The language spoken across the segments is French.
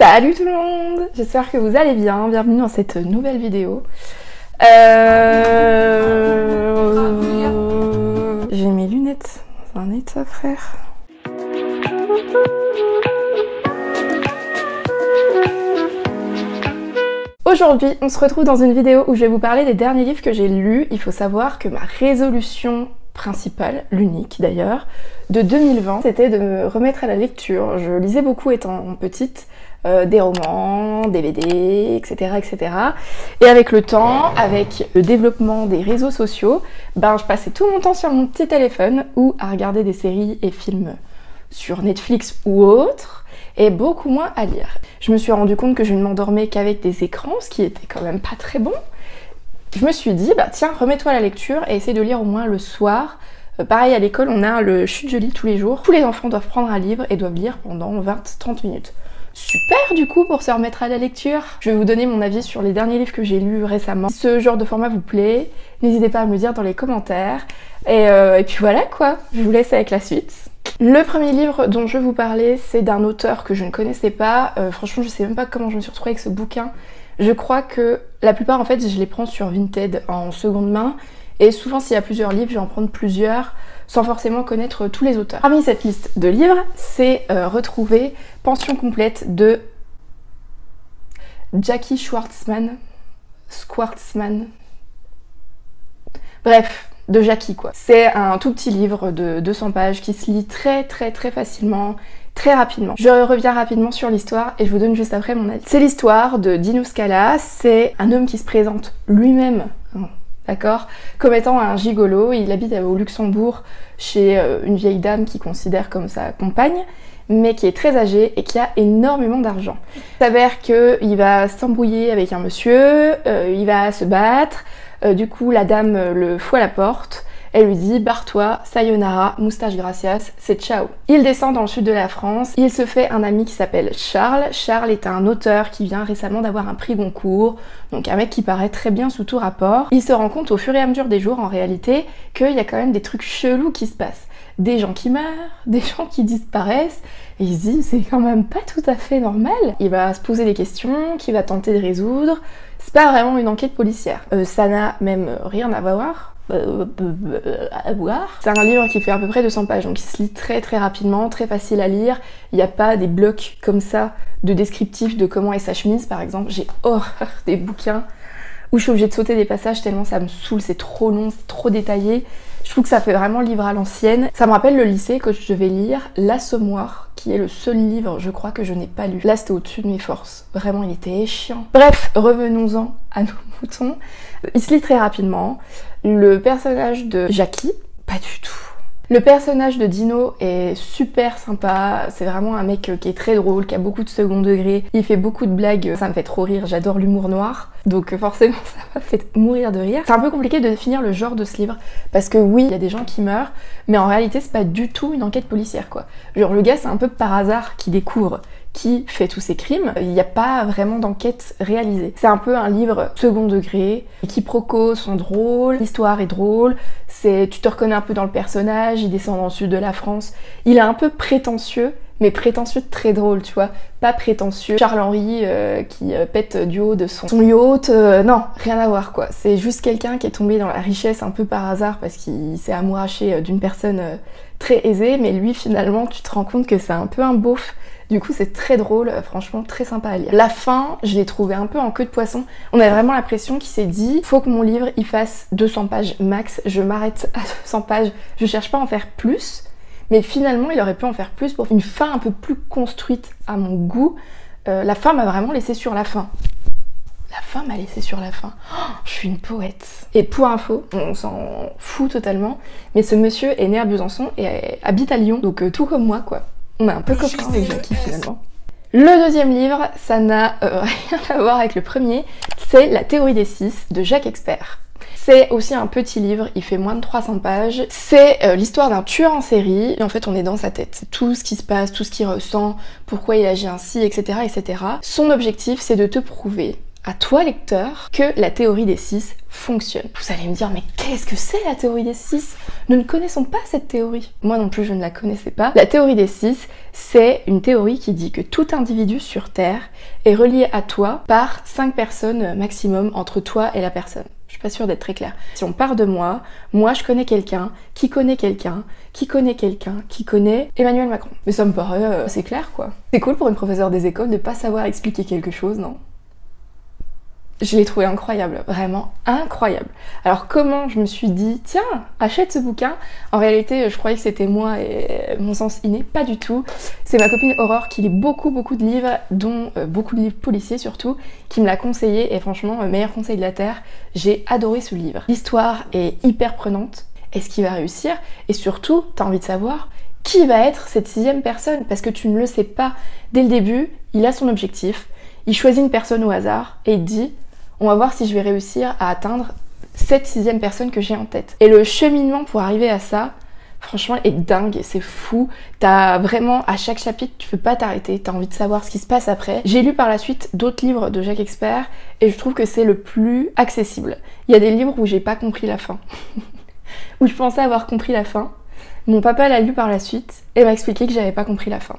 Salut tout le monde, j'espère que vous allez bien, bienvenue dans cette nouvelle vidéo. J'ai mes lunettes dans un état, frère. Aujourd'hui, on se retrouve dans une vidéo où je vais vous parler des derniers livres que j'ai lus. Il faut savoir que ma résolution principale, l'unique d'ailleurs, de 2020, c'était de me remettre à la lecture. Je lisais beaucoup étant petite, des romans, des BD, etc., etc. Et avec le temps, avec le développement des réseaux sociaux, je passais tout mon temps sur mon petit téléphone ou à regarder des séries et films sur Netflix ou autre, et beaucoup moins à lire. Je me suis rendu compte que je ne m'endormais qu'avec des écrans, ce qui était quand même pas très bon. Je me suis dit, tiens, remets-toi à la lecture et essaie de lire au moins le soir. Pareil, à l'école, on a le chute je lis tous les jours. Tous les enfants doivent prendre un livre et doivent lire pendant 20-30 minutes. Super du coup pour se remettre à la lecture. Je vais vous donner mon avis sur les derniers livres que j'ai lus récemment. Si ce genre de format vous plaît, n'hésitez pas à me le dire dans les commentaires. Et puis voilà quoi, je vous laisse avec la suite. Le premier livre dont je vais vous parler, c'est d'un auteur que je ne connaissais pas. Franchement, je sais même pas comment je me suis retrouvée avec ce bouquin. Je crois que la plupart, en fait, je les prends sur Vinted en seconde main. Et souvent, s'il y a plusieurs livres, je vais en prendre plusieurs sans forcément connaître tous les auteurs. Parmi cette liste de livres, c'est retrouver Pension complète de Jackie Schwartzman. Bref, de Jackie quoi. C'est un tout petit livre de 200 pages qui se lit très facilement, très rapidement. Je reviens rapidement sur l'histoire et je vous donne juste après mon avis. C'est l'histoire de Dino Scala, c'est un homme qui se présente lui-même, d'accord, comme étant un gigolo. Il habite au Luxembourg chez une vieille dame qu'il considère comme sa compagne, mais qui est très âgée et qui a énormément d'argent. Il s'avère qu'il va s'embrouiller avec un monsieur, il va se battre. Du coup, la dame le fout à la porte, elle lui dit « Barre-toi, sayonara, moustache gracias, c'est ciao ». Il descend dans le sud de la France, il se fait un ami qui s'appelle Charles. Charles est un auteur qui vient récemment d'avoir un prix Goncourt, donc un mec qui paraît très bien sous tout rapport. Il se rend compte au fur et à mesure des jours, en réalité, qu'il y a quand même des trucs chelous qui se passent. Des gens qui meurent, des gens qui disparaissent, et il se dit c'est quand même pas tout à fait normal. Il va se poser des questions qu'il va tenter de résoudre. C'est pas vraiment une enquête policière. Ça n'a même rien à voir. C'est un livre qui fait à peu près 200 pages, donc il se lit très rapidement, très facile à lire. Il n'y a pas des blocs comme ça de descriptifs de comment est sa chemise par exemple. J'ai horreur des bouquins où je suis obligée de sauter des passages tellement ça me saoule, c'est trop long, c'est trop détaillé. Je trouve que ça fait vraiment livre à l'ancienne. Ça me rappelle le lycée que je devais lire L'Assommoir, qui est le seul livre, je crois, que je n'ai pas lu. Là, c'était au-dessus de mes forces. Vraiment, il était chiant. Bref, revenons-en à nos moutons. Il se lit très rapidement. Le personnage de Jackie, pas du tout. Le personnage de Dino est super sympa, c'est vraiment un mec qui est très drôle, qui a beaucoup de second degré, il fait beaucoup de blagues, ça me fait trop rire, j'adore l'humour noir, donc forcément ça m'a fait mourir de rire. C'est un peu compliqué de définir le genre de ce livre, parce que oui, il y a des gens qui meurent, mais en réalité c'est pas du tout une enquête policière quoi. Genre le gars c'est un peu par hasard qui découvre qui fait tous ces crimes, il n'y a pas vraiment d'enquête réalisée. C'est un peu un livre second degré, les quiproquos sont drôles, l'histoire est drôle, tu te reconnais un peu dans le personnage, il descend dans le sud de la France, il est un peu prétentieux, mais prétentieux très drôle, tu vois, pas prétentieux. Charles-Henri qui pète du haut de son yacht, non, rien à voir quoi. C'est juste quelqu'un qui est tombé dans la richesse un peu par hasard parce qu'il s'est amouraché d'une personne très aisée, mais lui finalement tu te rends compte que c'est un peu un beauf. Du coup c'est très drôle, franchement très sympa à lire. La fin, je l'ai trouvé un peu en queue de poisson. On a vraiment l'impression qu'il s'est dit faut que mon livre il fasse 200 pages max, je m'arrête à 200 pages, je cherche pas à en faire plus. Mais finalement, il aurait pu en faire plus pour une fin un peu plus construite à mon goût. La fin m'a vraiment laissé sur la fin. La fin m'a laissé sur la fin. Oh, je suis une poète. Et pour info, on s'en fout totalement, mais ce monsieur est né à Besançon et habite à Lyon, donc tout comme moi quoi. On est un peu copains avec Jackie finalement. Le deuxième livre, ça n'a rien à voir avec le premier, c'est La théorie des 6 de Jacques Expert. C'est aussi un petit livre, il fait moins de 300 pages. C'est l'histoire d'un tueur en série. Et en fait, on est dans sa tête. C'est tout ce qui se passe, tout ce qu'il ressent, pourquoi il agit ainsi, etc., etc. Son objectif, c'est de te prouver, à toi lecteur, que la théorie des 6 fonctionne. Vous allez me dire, mais qu'est-ce que c'est la théorie des 6 ? Nous ne connaissons pas cette théorie. Moi non plus, je ne la connaissais pas. La théorie des 6, c'est une théorie qui dit que tout individu sur Terre est relié à toi par 5 personnes maximum entre toi et la personne. Je suis pas sûre d'être très claire. Si on part de moi je connais quelqu'un, qui connaît quelqu'un, qui connaît quelqu'un, qui connaît Emmanuel Macron. Mais ça me paraît assez clair quoi. C'est cool pour une professeure des écoles de pas savoir expliquer quelque chose, non? Je l'ai trouvé incroyable, vraiment incroyable. Alors comment je me suis dit, tiens, achète ce bouquin? En réalité, je croyais que c'était moi et mon sens inné, pas du tout. C'est ma copine Aurore qui lit beaucoup de livres, dont beaucoup de livres policiers surtout, qui me l'a conseillé et franchement, meilleur conseil de la Terre, j'ai adoré ce livre. L'histoire est hyper prenante, est-ce qu'il va réussir? Et surtout, t'as envie de savoir qui va être cette 6e personne, parce que tu ne le sais pas. Dès le début, il a son objectif, il choisit une personne au hasard et il dit on va voir si je vais réussir à atteindre cette 6e personne que j'ai en tête. Et le cheminement pour arriver à ça, franchement, est dingue, c'est fou. T'as vraiment, à chaque chapitre, tu peux pas t'arrêter, t'as envie de savoir ce qui se passe après. J'ai lu par la suite d'autres livres de Jacques Expert et je trouve que c'est le plus accessible. Il y a des livres où j'ai pas compris la fin, où je pensais avoir compris la fin. Mon papa l'a lu par la suite et m'a expliqué que j'avais pas compris la fin.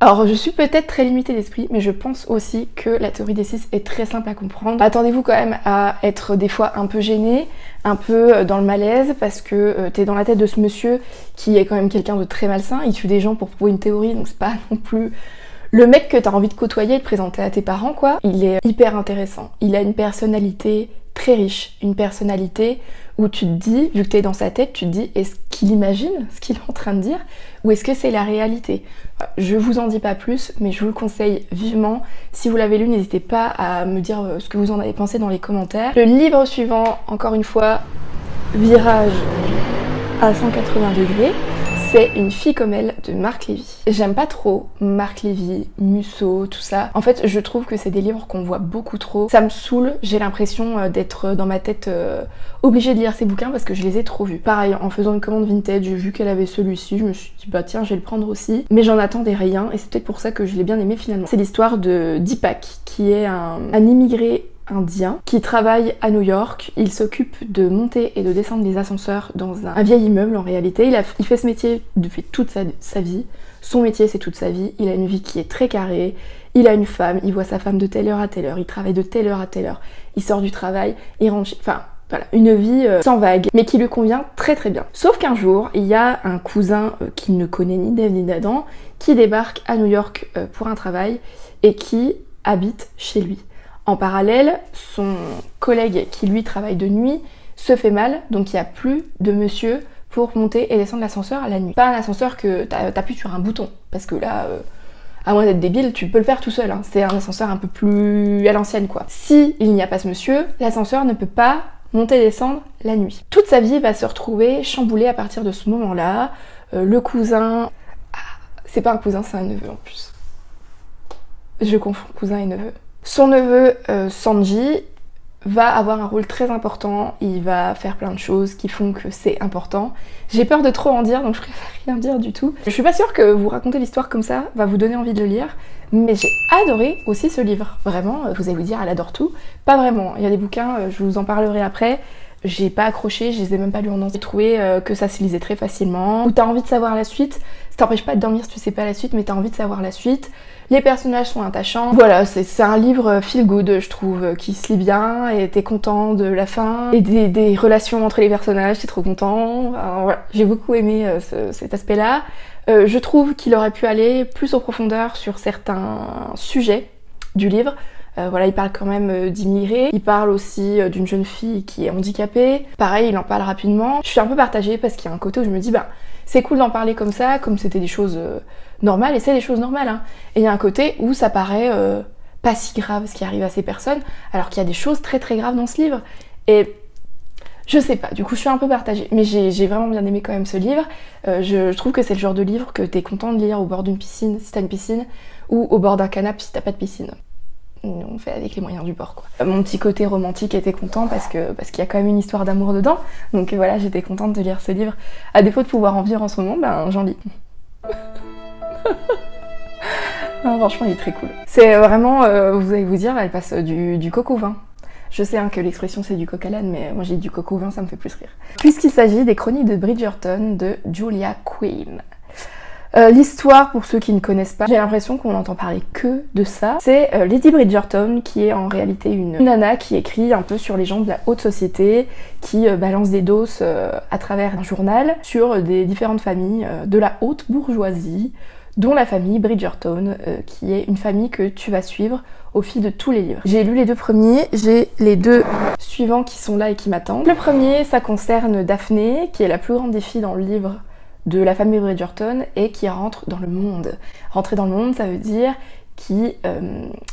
Alors je suis peut-être très limitée d'esprit, mais je pense aussi que la théorie des 6 est très simple à comprendre. Attendez-vous quand même à être des fois un peu gêné, un peu dans le malaise, parce que t'es dans la tête de ce monsieur qui est quand même quelqu'un de très malsain, il tue des gens pour prouver une théorie, donc c'est pas non plus le mec que t'as envie de côtoyer et de présenter à tes parents quoi. Il est hyper intéressant, il a une personnalité très riche, une personnalité où tu te dis, vu que t'es dans sa tête, tu te dis est-ce qu'il imagine ce qu'il est en train de dire ou est-ce que c'est la réalité? Je vous en dis pas plus, mais je vous le conseille vivement. Si vous l'avez lu, n'hésitez pas à me dire ce que vous en avez pensé dans les commentaires. Le livre suivant, encore une fois, virage à 180 degrés. C'est Une fille comme elle de Marc Lévy. J'aime pas trop Marc Lévy, Musso, tout ça. En fait, je trouve que c'est des livres qu'on voit beaucoup trop. Ça me saoule, j'ai l'impression d'être dans ma tête obligée de lire ces bouquins parce que je les ai trop vus. Pareil, en faisant une commande vintage, j'ai vu qu'elle avait celui-ci, je me suis dit bah tiens, je vais le prendre aussi. Mais j'en attendais rien et c'est peut-être pour ça que je l'ai bien aimé finalement. C'est l'histoire de Deepak, qui est un immigré indien qui travaille à New York. Il s'occupe de monter et de descendre les ascenseurs dans un vieil immeuble en réalité. Il fait ce métier depuis toute sa vie. Son métier c'est toute sa vie. Il a une vie qui est très carrée. Il a une femme, il voit sa femme de telle heure à telle heure, il travaille de telle heure à telle heure. Il sort du travail, il rentre chez... Enfin, voilà, une vie sans vague, mais qui lui convient très très bien. Sauf qu'un jour, il y a un cousin qu'il ne connaît ni d'Ève ni d'Adam qui débarque à New York pour un travail et qui habite chez lui. En parallèle, son collègue qui lui travaille de nuit se fait mal, donc il n'y a plus de monsieur pour monter et descendre l'ascenseur à la nuit. Pas un ascenseur que t'appuies sur un bouton, parce que là, à moins d'être débile, tu peux le faire tout seul, hein. C'est un ascenseur un peu plus à l'ancienne quoi. Si il n'y a pas ce monsieur, l'ascenseur ne peut pas monter et descendre la nuit. Toute sa vie va se retrouver chamboulée à partir de ce moment-là. Le cousin... Ah, c'est pas un cousin, c'est un neveu en plus. Je confonds cousin et neveu. Son neveu Sanji va avoir un rôle très important, il va faire plein de choses qui font que c'est important. J'ai peur de trop en dire, donc je préfère rien dire du tout. Je suis pas sûre que vous raconter l'histoire comme ça va vous donner envie de le lire, mais j'ai adoré aussi ce livre. Vraiment, vous allez vous dire, elle adore tout. Pas vraiment, il y a des bouquins, je vous en parlerai après. J'ai pas accroché, je les ai même pas lus en entier. J'ai trouvé que ça se lisait très facilement, où t'as envie de savoir la suite. Ça t'empêche pas de dormir si tu sais pas la suite, mais t'as envie de savoir la suite. Les personnages sont attachants. Voilà, c'est un livre feel good, je trouve, qui se lit bien, et t'es content de la fin, et des relations entre les personnages, t'es trop content. Enfin, voilà, j'ai beaucoup aimé cet aspect-là. Je trouve qu'il aurait pu aller plus en profondeur sur certains sujets du livre. Voilà, il parle quand même d'immigrés, il parle aussi d'une jeune fille qui est handicapée. Pareil, il en parle rapidement. Je suis un peu partagée parce qu'il y a un côté où je me dis, bah, c'est cool d'en parler comme ça, comme c'était des choses normales, et c'est des choses normales, hein. Et il y a un côté où ça paraît pas si grave ce qui arrive à ces personnes, alors qu'il y a des choses très très graves dans ce livre. Et je sais pas, du coup je suis un peu partagée, mais j'ai vraiment bien aimé quand même ce livre. Je trouve que c'est le genre de livre que t'es content de lire au bord d'une piscine, si t'as une piscine, ou au bord d'un canapé si t'as pas de piscine. On fait avec les moyens du bord quoi. Mon petit côté romantique était content parce qu'il y a quand même une histoire d'amour dedans, donc voilà, j'étais contente de lire ce livre. À défaut de pouvoir en vivre en ce moment, ben j'en lis. Non, franchement il est très cool. C'est vraiment, vous allez vous dire, elle passe du coq au vin. Je sais que l'expression c'est du coq à l'âne, mais moi j'ai du coq au vin, ça me fait plus rire. Puisqu'il s'agit des chroniques de Bridgerton de Julia Quinn. L'histoire, pour ceux qui ne connaissent pas, j'ai l'impression qu'on n'entend parler que de ça. C'est Lady Bridgerton, qui est en réalité une nana qui écrit un peu sur les gens de la haute société, qui balance des doses à travers un journal sur des différentes familles de la haute bourgeoisie, dont la famille Bridgerton, qui est une famille que tu vas suivre au fil de tous les livres. J'ai lu les 2 premiers, j'ai les 2 suivants qui sont là et qui m'attendent. Le premier, ça concerne Daphné, qui est la plus grande des filles dans le livre de la famille Bridgerton et qui rentre dans le monde. Rentrer dans le monde, ça veut dire qui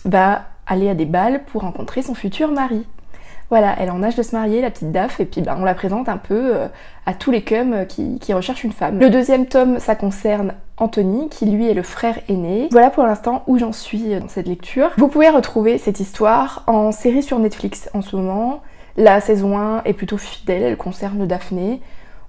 va aller à des bals pour rencontrer son futur mari. Voilà, elle est en âge de se marier, la petite Daph, et puis on la présente un peu à tous les cums qui recherchent une femme. Le deuxième tome, ça concerne Anthony, qui lui est le frère aîné. Voilà pour l'instant où j'en suis dans cette lecture. Vous pouvez retrouver cette histoire en série sur Netflix en ce moment. La saison 1 est plutôt fidèle, elle concerne Daphné.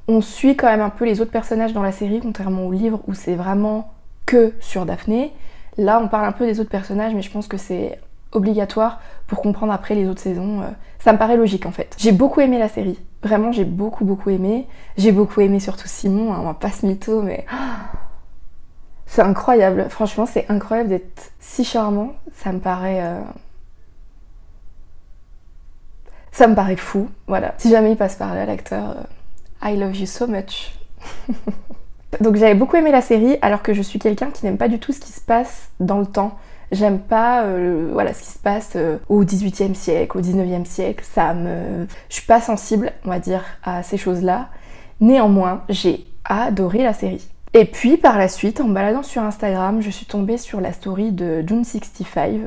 On suit quand même un peu les autres personnages dans la série, contrairement au livre où c'est vraiment que sur Daphné. Là, on parle un peu des autres personnages, mais je pense que c'est obligatoire pour comprendre après les autres saisons. Ça me paraît logique en fait. J'ai beaucoup aimé la série. Vraiment, j'ai beaucoup aimé. J'ai beaucoup aimé surtout Simon, hein, on va pas se mytho, mais... c'est incroyable. Franchement, c'est incroyable d'être si charmant. Ça me paraît fou. Voilà. Si jamais il passe par là, l'acteur... I love you so much. Donc j'avais beaucoup aimé la série, alors que je suis quelqu'un qui n'aime pas du tout ce qui se passe dans le temps. J'aime pas voilà, ce qui se passe au 18e siècle, au 19e siècle. Je suis pas sensible, on va dire, à ces choses-là. Néanmoins, j'ai adoré la série. Et puis par la suite, en me baladant sur Instagram, je suis tombée sur la story de June65,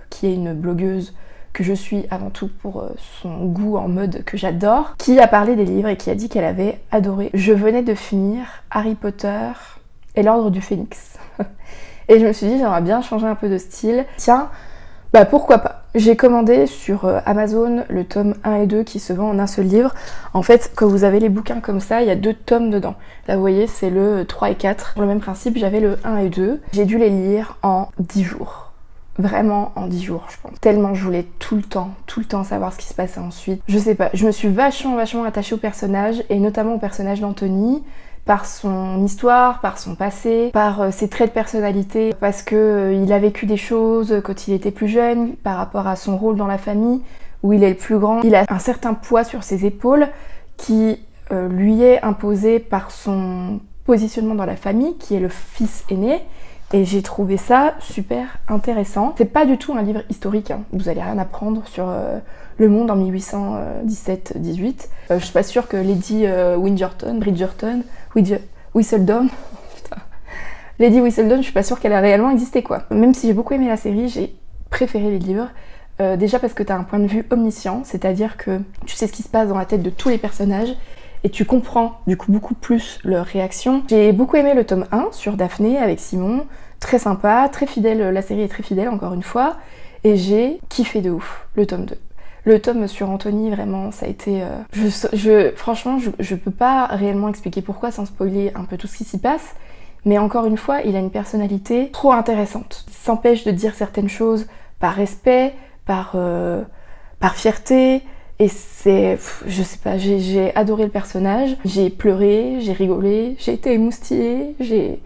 qui est une blogueuse que je suis avant tout pour son goût en mode que j'adore, qui a parlé des livres et qui a dit qu'elle avait adoré. Je venais de finir Harry Potter et l'Ordre du Phénix. Et je me suis dit, j'aimerais bien changer un peu de style. Tiens, bah pourquoi pas. J'ai commandé sur Amazon le tome 1 et 2 qui se vend en un seul livre. En fait, quand vous avez les bouquins comme ça, il y a 2 tomes dedans. Là, vous voyez, c'est le 3 et 4. Pour le même principe, j'avais le 1 et 2. J'ai dû les lire en 10 jours. Vraiment en 10 jours, je pense. Tellement je voulais tout le temps savoir ce qui se passait ensuite. Je sais pas, je me suis vachement attachée au personnage, et notamment au personnage d'Anthony, par son histoire, par son passé, par ses traits de personnalité, parce que il a vécu des choses quand il était plus jeune, par rapport à son rôle dans la famille, où il est le plus grand. Il a un certain poids sur ses épaules qui lui est imposé par son positionnement dans la famille, qui est le fils aîné. Et j'ai trouvé ça super intéressant. C'est pas du tout un livre historique, hein. Vous allez rien apprendre sur le monde en 1817-18. Je suis pas sûre que Lady Bridgerton, Whistledown, putain. Lady Whistledown, je suis pas sûre qu'elle a réellement existé quoi. Même si j'ai beaucoup aimé la série, j'ai préféré les livres. Déjà parce que t'as un point de vue omniscient, c'est-à-dire que tu sais ce qui se passe dans la tête de tous les personnages, et tu comprends du coup beaucoup plus leurs réactions. J'ai beaucoup aimé le tome 1 sur Daphné avec Simon, très sympa, très fidèle, la série est très fidèle encore une fois, et j'ai kiffé de ouf le tome 2. Le tome sur Anthony, vraiment, ça a été... franchement, je peux pas réellement expliquer pourquoi sans spoiler un peu tout ce qui s'y passe, mais encore une fois, il a une personnalité trop intéressante. Il s'empêche de dire certaines choses par respect, par fierté, et c'est... je sais pas, j'ai adoré le personnage, j'ai pleuré, j'ai rigolé, j'ai été émoustillée, j'ai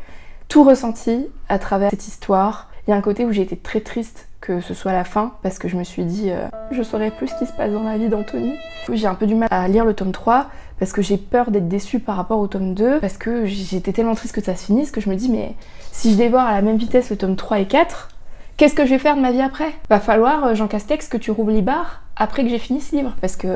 tout ressenti à travers cette histoire. Il y a un côté où j'ai été très triste que ce soit la fin, parce que je me suis dit je saurais plus ce qui se passe dans la vie d'Anthony. J'ai un peu du mal à lire le tome 3, parce que j'ai peur d'être déçue par rapport au tome 2, parce que j'étais tellement triste que ça se finisse, que je me dis mais si je dévore à la même vitesse le tome 3 et 4, qu'est-ce que je vais faire de ma vie après? Va falloir, Jean Castex, que tu roules les barres après que j'ai fini ce livre, parce que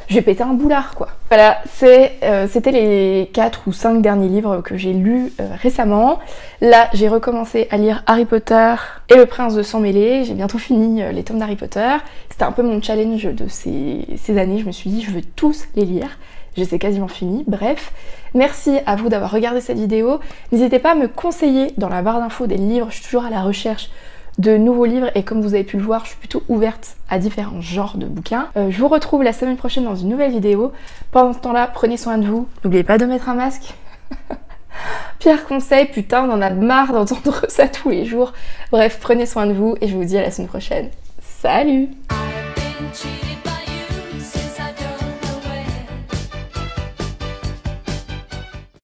je vais péter un boulard quoi. Voilà, c'était les 4 ou 5 derniers livres que j'ai lus récemment. Là, j'ai recommencé à lire Harry Potter et Le Prince de Sang Mêlé. J'ai bientôt fini les tomes d'Harry Potter. C'était un peu mon challenge de ces années. Je me suis dit, je veux tous les lire. Je les ai quasiment finis. Bref, merci à vous d'avoir regardé cette vidéo. N'hésitez pas à me conseiller dans la barre d'infos des livres. Je suis toujours à la recherche de nouveaux livres et comme vous avez pu le voir, je suis plutôt ouverte à différents genres de bouquins. Je vous retrouve la semaine prochaine dans une nouvelle vidéo. Pendant ce temps-là, prenez soin de vous. N'oubliez pas de mettre un masque. Pire conseil, putain, on en a marre d'entendre ça tous les jours. Bref, prenez soin de vous et je vous dis à la semaine prochaine. Salut!